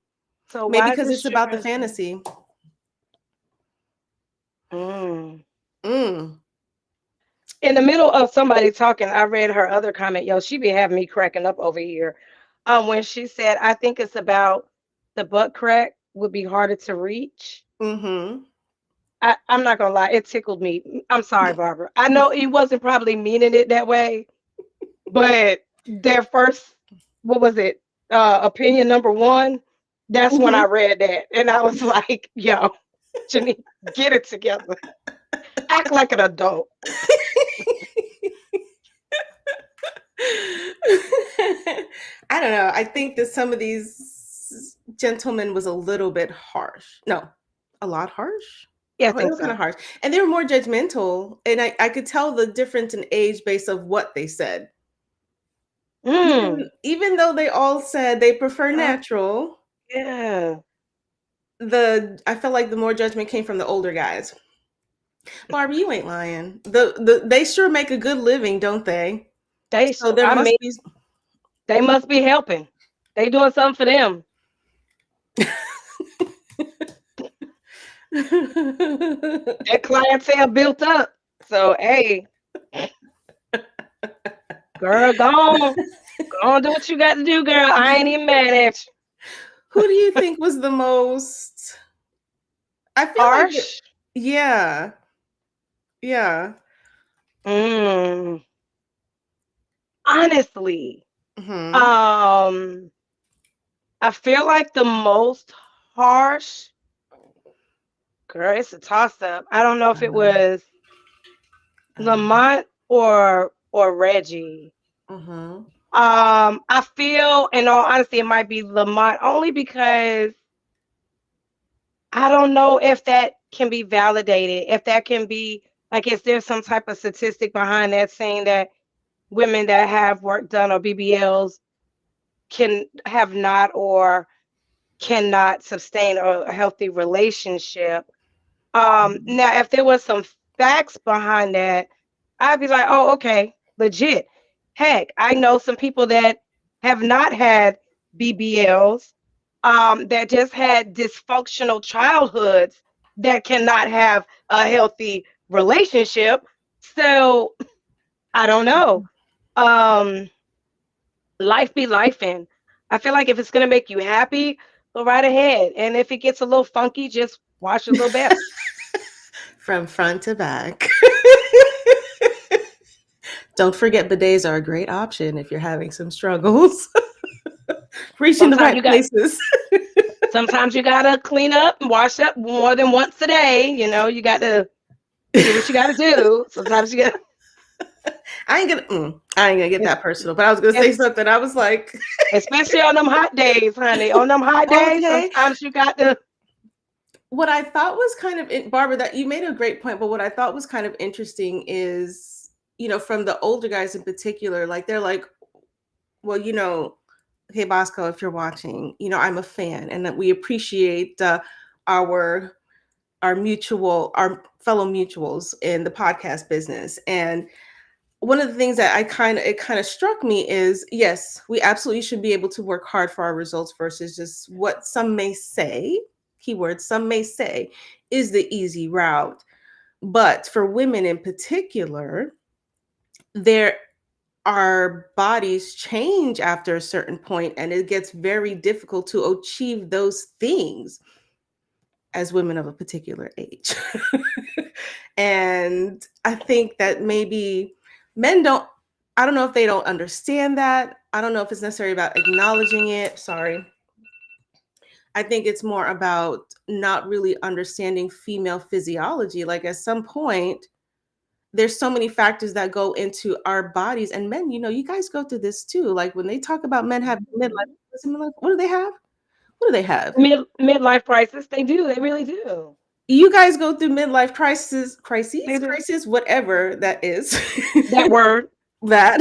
So Maybe why is because the it's about the strippers? fantasy. Mm. Mm. In the middle of somebody talking, I read her other comment. Yo, she be having me cracking up over here. When she said, "I think it's about the butt crack would be harder to reach." Mm-hmm. I'm not gonna lie, it tickled me. I'm sorry, Barbara. I know he wasn't probably meaning it that way, but their first, what was it? Opinion number one. That's when I Mm-hmm. read that, and I was like, "Yo, Janine, get it together. Act like an adult." I don't know. I think that some of these gentlemen was a little bit harsh. No, a lot harsh. Yeah, I Oh, they think were kind so. of harsh, and they were more judgmental. And I could tell the difference in age based of what they said. Mm. Even though they all said they prefer Oh, natural, yeah. I felt like the more judgment came from the older guys. Barbie, you ain't lying. They sure make a good living, don't they? So there I mean, must be. they must be helping. They doing something for them. That clientele built up. So hey, girl, go on, do what you got to do, girl. I ain't even mad at you. Who do you think was the most? I feel like Harsh. yeah, yeah. Mm. Honestly, Hmm. um, I feel like the most harsh, girl. It's a toss up. I don't know if I it know. was I know. Lamont or Reggie. Hmm. I feel, in all honesty, it might be Lamont only because I don't know if that can be validated, if that can be Like, is there some type of statistic behind that saying that women that have work done or BBLs can have not or cannot sustain a healthy relationship? Now, if there was some facts behind that, I'd be like, oh, okay, legit. Heck, I know some people that have not had BBLs, that just had dysfunctional childhoods that cannot have a healthy relationship. So I don't know. Um, Life be lifing. I feel like if it's gonna make you happy, go right ahead. And if it gets a little funky, just wash a little better. From front to back. Don't forget bidets are a great option if you're having some struggles. Reaching the Sometimes right you got places. sometimes you gotta clean up and wash up more than once a day. You got to do what you gotta do. Sometimes you got I ain't gonna get that personal, but I was gonna say something. I was like, especially on them hot days, honey. On them hot days, okay. sometimes you got to. What I thought was kind of, Barbara, that you made a great point, but what I thought was kind of interesting is, from the older guys in particular, like they're like, well, hey Bosco, if you're watching, I'm a fan, and that we appreciate our fellow mutuals in the podcast business. And one of the things that it kind of struck me is, yes, we absolutely should be able to work hard for our results versus just what some may say, keywords, some may say is the easy route. But for women in particular, our bodies change after a certain point, and it gets very difficult to achieve those things as women of a particular age. And I think that maybe men I don't know if they don't understand that. I don't know if it's necessarily about acknowledging it. Sorry. I think it's more about not really understanding female physiology. Like at some point, there's so many factors that go into our bodies, and men, you guys go through this too. Like when they talk about men having midlife, what do they have? What do they have? Midlife crisis. They do. They really do. You guys go through midlife crisis, whatever that is. That word. That.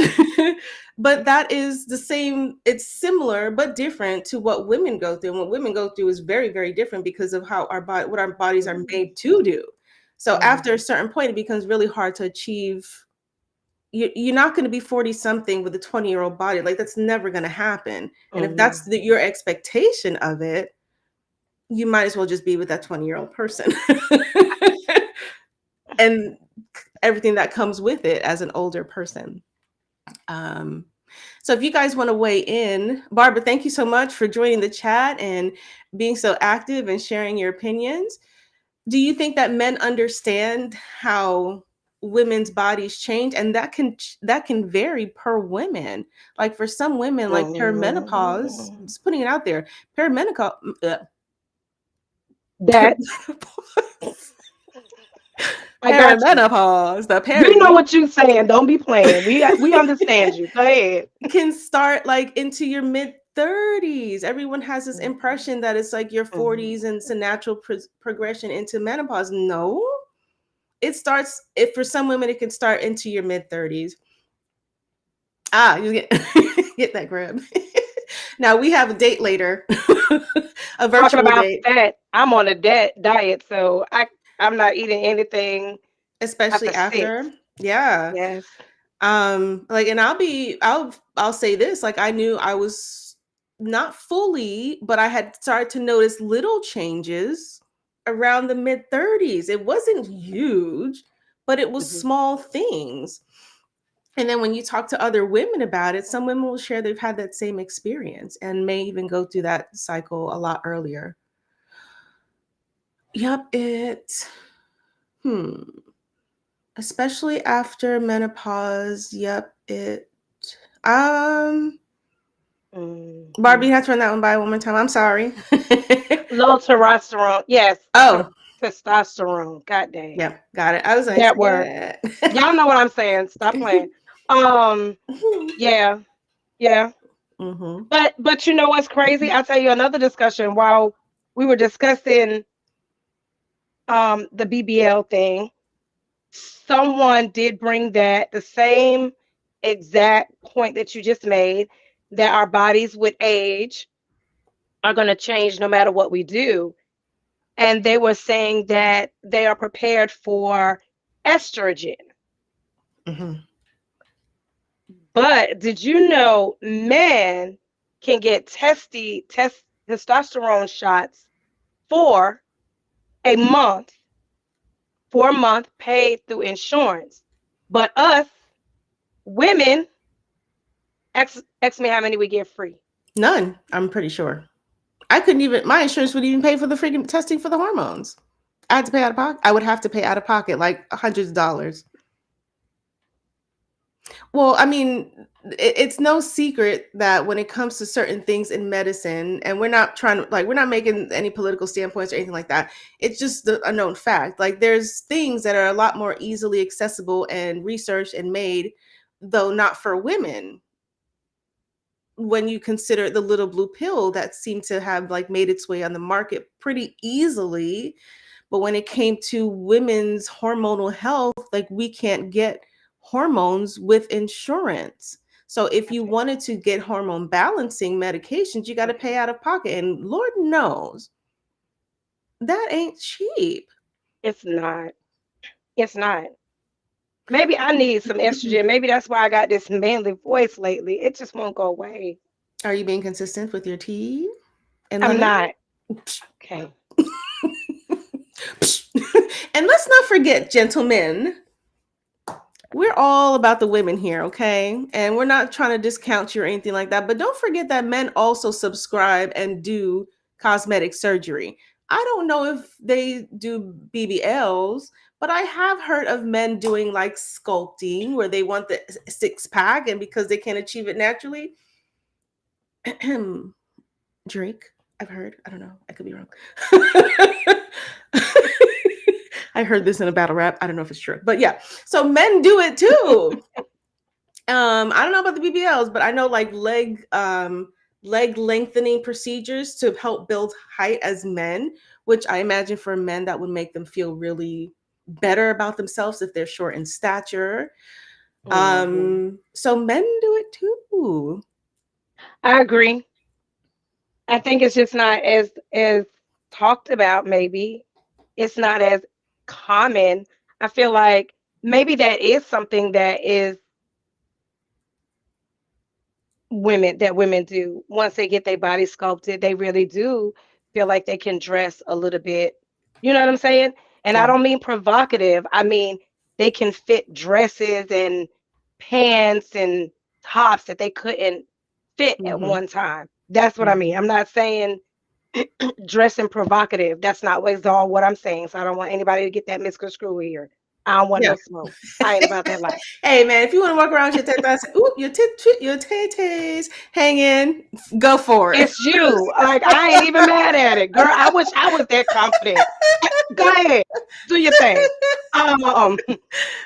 But that is the same. It's similar but different to what women go through. And what women go through is very, very different because of how what our bodies are made to do. So after a certain point, it becomes really hard to achieve. You're not going to be 40 something with a 20-year-old body. Like that's never going to happen. And if that's your expectation of it, you might as well just be with that 20-year-old person. And everything that comes with it as an older person. So if you guys want to weigh in, Barbara, thank you so much for joining the chat and being so active and sharing your opinions. Do you think that men understand how women's bodies change? And that can vary per women. Like for some women, like perimenopause, just putting it out there, perimenopause. Perimenopause. You know what you're saying. Don't be playing. We understand you. Go ahead. Can start like into your mid-30s. Everyone has this impression that it's like your 40s and it's a natural progression into menopause. No, it starts. If for some women, it can start into your mid-30s. You get that grab. Now we have a date later. A virtual Talking about date. That I'm on a diet, so I'm not eating anything, especially after. Yeah. Yes. Like, and I'll say this, like I knew I was not fully, but I had started to notice little changes around the mid-30s. It wasn't huge, but it was small things. And then when you talk to other women about it, some women will share they've had that same experience and may even go through that cycle a lot earlier. Yep, especially after menopause. Yep, Barbie, you have to run that one by one more time. I'm sorry. Low testosterone. Yes. Oh. Testosterone. God dang. Yep, got it. I was like, that word. Y'all know what I'm saying. Stop playing. Yeah. But you know what's crazy? I'll tell you another discussion while we were discussing the BBL thing. someone did bring that the same exact point that you just made, that our bodies with age are going to change no matter what we do. And they were saying that they are prepared for estrogen. Mm-hmm. But did you know men can get testosterone shots for a month, for a month paid through insurance? But us women, ask me how many we get free. None, I'm pretty sure. I couldn't even, my insurance would even pay for the freaking testing for the hormones. I had to pay out of pocket. I would have to pay out of pocket like hundreds of dollars. Well, I mean, it's no secret that when it comes to certain things in medicine, and we're not trying to, like, we're not making any political standpoints or anything like that. It's just a known fact. Like, there's things that are a lot more easily accessible and researched and made, though not for women. When you consider the little blue pill that seemed to have like made its way on the market pretty easily. But when it came to women's hormonal health, like, we can't get hormones with insurance. So if you wanted to get hormone balancing medications, you got to pay out of pocket. And Lord knows that ain't cheap. It's not. It's not. Maybe I need some estrogen. Maybe that's why I got this manly voice lately. It just won't go away. Are you being consistent with your tea? And I'm not. Okay. And let's not forget, gentlemen, we're all about the women here, okay? And we're not trying to discount you or anything like that. But don't forget that men also subscribe and do cosmetic surgery. I don't know if they do BBLs, but I have heard of men doing like sculpting where they want the six pack, and because they can't achieve it naturally. Drake, I've heard. I don't know. I could be wrong. I heard this in a battle rap. I don't know if it's true, but yeah. So men do it too. I don't know about the BBLs, but I know like leg lengthening procedures to help build height as men, which I imagine for men that would make them feel really better about themselves if they're short in stature. So men do it too. I agree. I think it's just not as talked about. Maybe it's not as common. I feel like maybe that is something that is women do. Once they get their body sculpted, they really do feel like they can dress a little bit. You know what I'm saying? And I don't mean provocative. I mean they can fit dresses and pants and tops that they couldn't fit at one time. That's what I mean. I'm not saying dressing provocative. That's not all what I'm saying. So I don't want anybody to get that misconstrued here. I don't want no smoke. I ain't about that life. Hey man, if you want to walk around with your tetas, your titties hanging, go for it. It's you. Like, I ain't even mad at it, girl. I wish I was that confident. Go ahead, do your thing.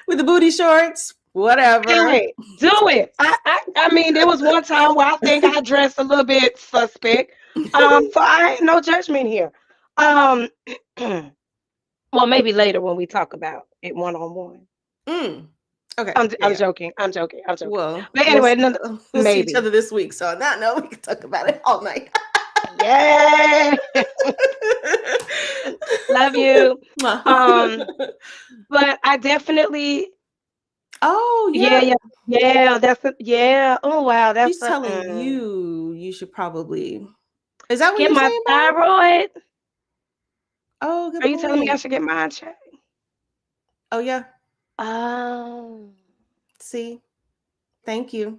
With the booty shorts, whatever. Hey, do it. I mean, there was one time where I think I dressed a little bit suspect. So I ain't no judgment here. Well, maybe later when we talk about it one-on-one. Okay. I'm joking. I'm joking. Well, but anyway, we'll see each other this week. So on that note, we can talk about it all night. Yeah. Love you. But I definitely. Oh yeah. That's Oh wow, that's. She's telling you should probably. Is that what get you're my saying? Thyroid. Oh, good Are you telling me I should get mine checked? Oh yeah. Oh. See, thank you.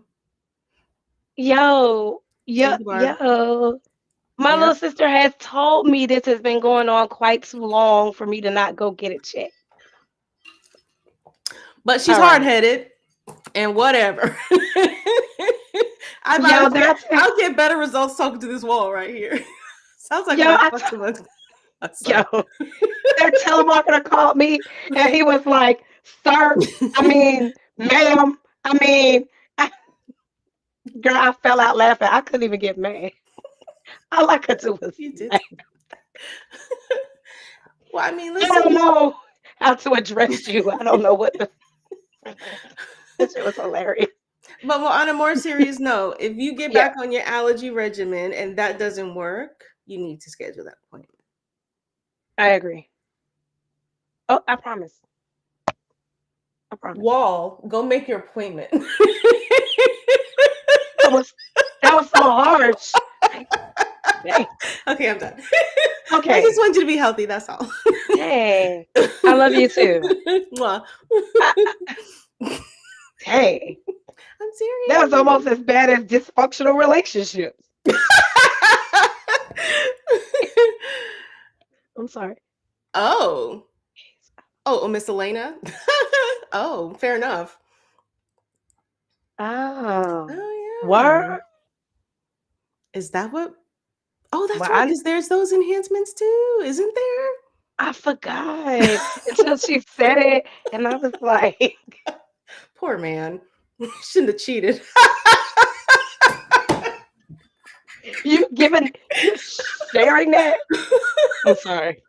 Yo. My little sister has told me this has been going on quite too long for me to not go get it checked. But she's hard-headed and whatever. I'll get better results talking to this wall right here. Sounds like that telemarketer called me and he was like, sir, ma'am, girl, I fell out laughing. I couldn't even get mad. All I could do was you did. Well, listen. I don't know how to address you. I don't know what the. This shit was hilarious. But on a more serious note, if you get back on your allergy regimen and that doesn't work, you need to schedule that appointment. I agree. Oh, I promise. I promise. Wall, go make your appointment. That was so harsh. Okay, I'm done. Okay. I just want you to be healthy, that's all. Dang. I love you too. Hey. I'm serious. That was almost as bad as dysfunctional relationships. I'm sorry. Oh, Miss Elena. Oh, fair enough. Oh yeah. What? Is that what? Oh, that's right. Because there's those enhancements too, isn't there? I forgot until she said it, and I was like, "Poor man, shouldn't have cheated." You sharing that? I'm sorry.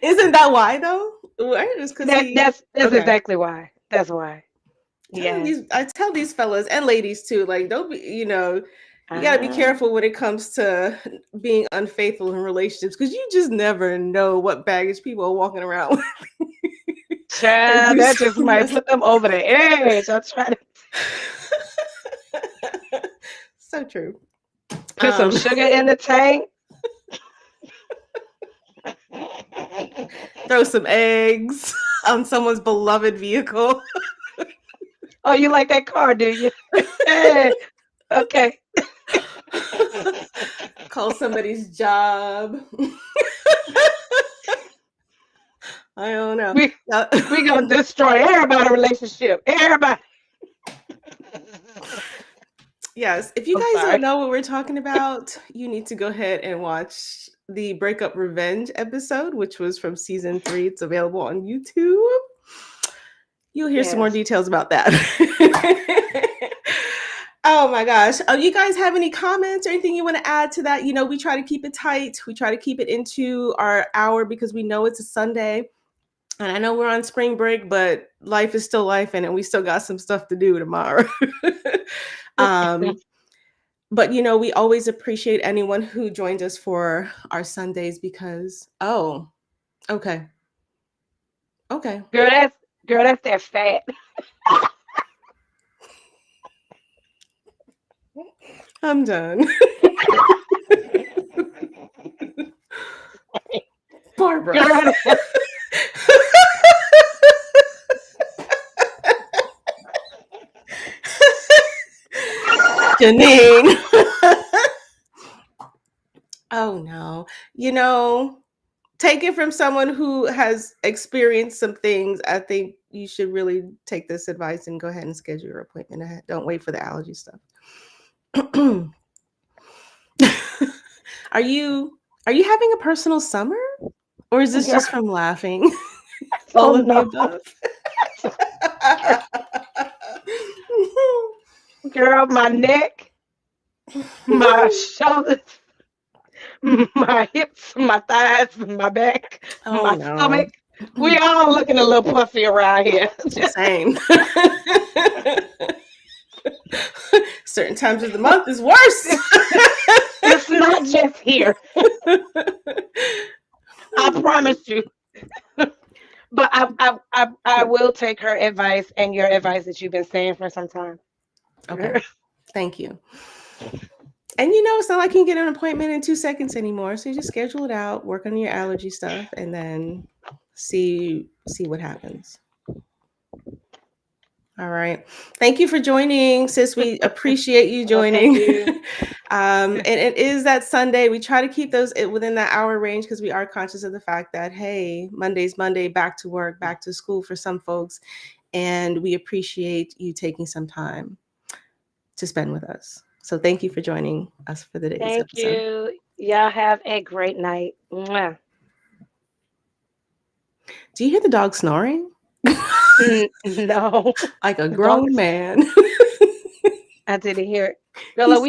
Isn't that why though? That's exactly why. That's why. Yeah. I tell these fellas and ladies too, like, don't be, you gotta be careful when it comes to being unfaithful in relationships, because you just never know what baggage people are walking around with. Child, that just might put them over the edge. I'll try to. So true. Put some sugar in the tank. Throw some eggs on someone's beloved vehicle. Oh, you like that car, do you? Okay. Call somebody's job. I don't know. We gonna destroy everybody's relationship. Everybody. Yes. If you guys don't know what we're talking about, you need to go ahead and watch the Breakup Revenge episode, which was from season 3. It's available on YouTube. You'll hear some more details about that. Oh my gosh. You guys have any comments or anything you want to add to that? We try to keep it tight. We try to keep it into our hour because we know it's a Sunday. And I know we're on spring break, but life is still life, and we still got some stuff to do tomorrow. But we always appreciate anyone who joined us for our Sundays because okay. Girl, that's that fat. I'm done. Barbara. Janine. Oh no. Take it from someone who has experienced some things. I think you should really take this advice and go ahead and schedule your appointment ahead. Don't wait for the allergy stuff. Are you having a personal summer? Or is this just from laughing? All of the above. Girl, my neck, my shoulders, my hips, my thighs, my back, my stomach. We all looking a little puffy around here. Same. Certain times of the month is worse. It's not just here. I promise you. But I will take her advice and your advice that you've been saying for some time. Okay. Thank you. And it's not like you can get an appointment in 2 seconds anymore. So you just schedule it out, work on your allergy stuff, and then see what happens. All right. Thank you for joining, sis. We appreciate you joining. You. And it is that Sunday. We try to keep those within that hour range because we are conscious of the fact that, hey, Monday's Monday, back to work, back to school for some folks. And we appreciate you taking some time to spend with us. So thank you for joining us for the day's episode. Thank you. Y'all have a great night. Mwah. Do you hear the dog snoring? No. Like a grown man. I didn't hear it. Girl,